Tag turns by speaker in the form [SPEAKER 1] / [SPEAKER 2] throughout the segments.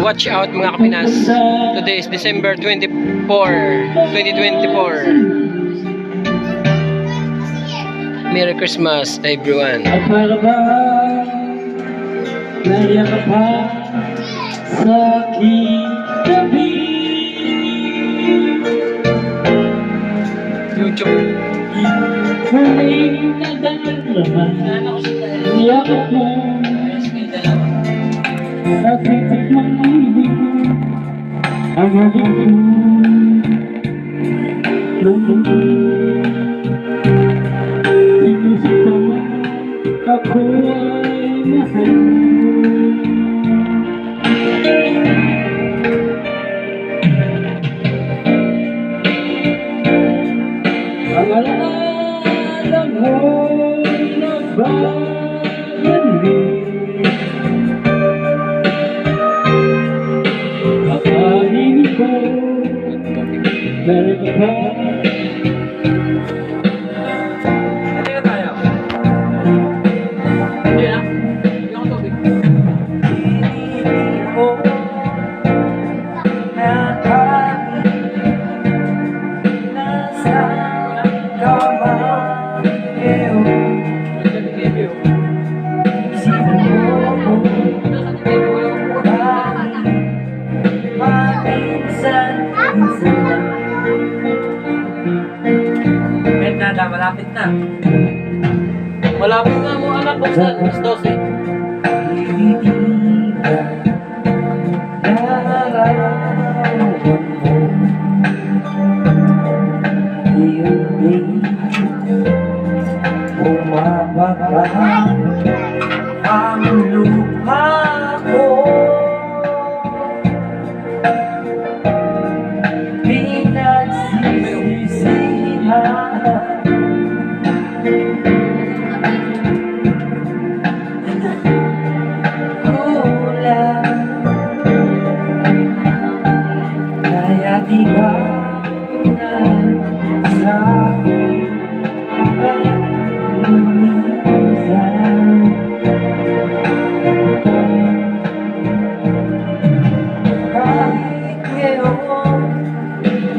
[SPEAKER 1] Watch out mga Kapinas. Today is December 24, 2024. Merry Christmas everyone.
[SPEAKER 2] At para ba naiyak ka pa sa aking tabi?
[SPEAKER 1] YouTube.
[SPEAKER 2] Huling nadarama niyakap mo at titik ng ibig mo ang habig mo. Inisip ko ako ay mahal ang alaala mo'y nagbabalit. Akain ko meron ka pa.
[SPEAKER 3] Malapit na. Malapit na mo anak ko sa 12.
[SPEAKER 2] Ang lupa ko pinagsisisihan. Kulang kaya di ba na sa akin kahit ngayon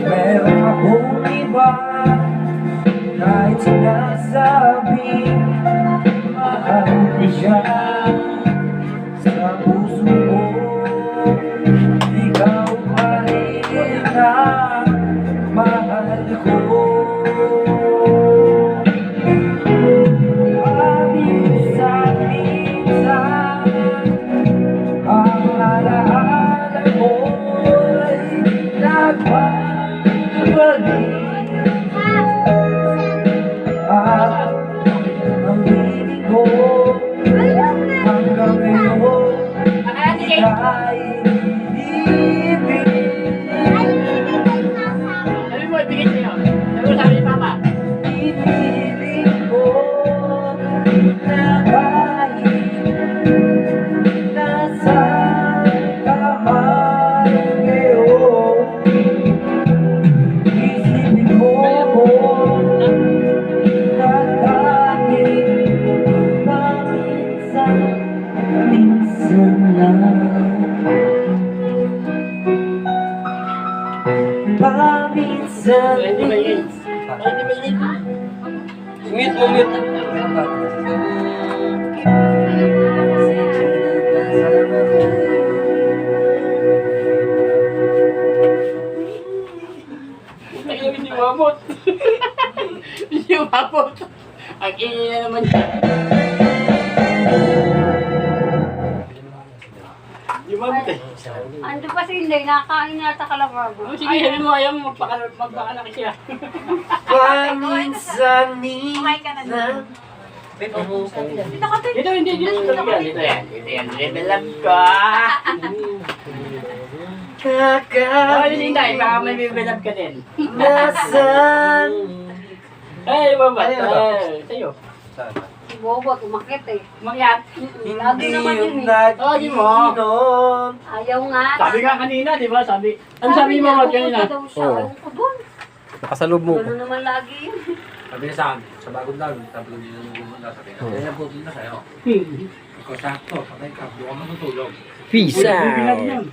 [SPEAKER 2] meron akong iba, kahit sinasabing mahal ko siya, sa puso ko ikaw pa rin ang mahal ko. Paminsan-minsan ang alaala mo'y nagbabalik at ang ibig ko hanggang ngayon ay ibig.
[SPEAKER 3] Sabi mo, ibigay niyo. Sabi mo, sabi ni Papa.
[SPEAKER 2] Ipiling ko na kahit nasaan ka man ngayon, isipin mo na kahit paminsan-minsan lang. Paminsan-minsan.
[SPEAKER 1] Mute mo, mute.
[SPEAKER 3] Ayaw, hindi mabot. Hindi mabot. Ang ingay naman niya. Hindi mabot eh.
[SPEAKER 4] Ando pa si Inday, nakakain yata kalababo.
[SPEAKER 3] Oh, sige, sabi mo, ayaw mo, magpakanak siya.
[SPEAKER 2] Paminsan-minsan.
[SPEAKER 4] Dito ka,
[SPEAKER 3] Dito, hindi, dito. Dito yan. Dito yan. Level up ko. Oh, hindi, baka may level up ka din.
[SPEAKER 2] Nasaan
[SPEAKER 3] Ay, baba. Sa'yo.
[SPEAKER 4] si Bobo, umakit eh.
[SPEAKER 3] Mangyat.
[SPEAKER 4] Lagi naman yun eh.
[SPEAKER 3] Oh, di mo.
[SPEAKER 4] Ayaw nga.
[SPEAKER 3] Sabi nga kanina, di ba? Sabi. Ano sabi mo mga kanina?
[SPEAKER 4] Oo.
[SPEAKER 1] Nakasalub mo.
[SPEAKER 4] Ano naman lagi yun.
[SPEAKER 5] Sabi niya sa akin, sa bagong daw, sabi ko hindi na pupunta. Sabi niya, kaya pupunta sa'yo.
[SPEAKER 1] Peace
[SPEAKER 2] Bilang
[SPEAKER 1] out.
[SPEAKER 2] yun.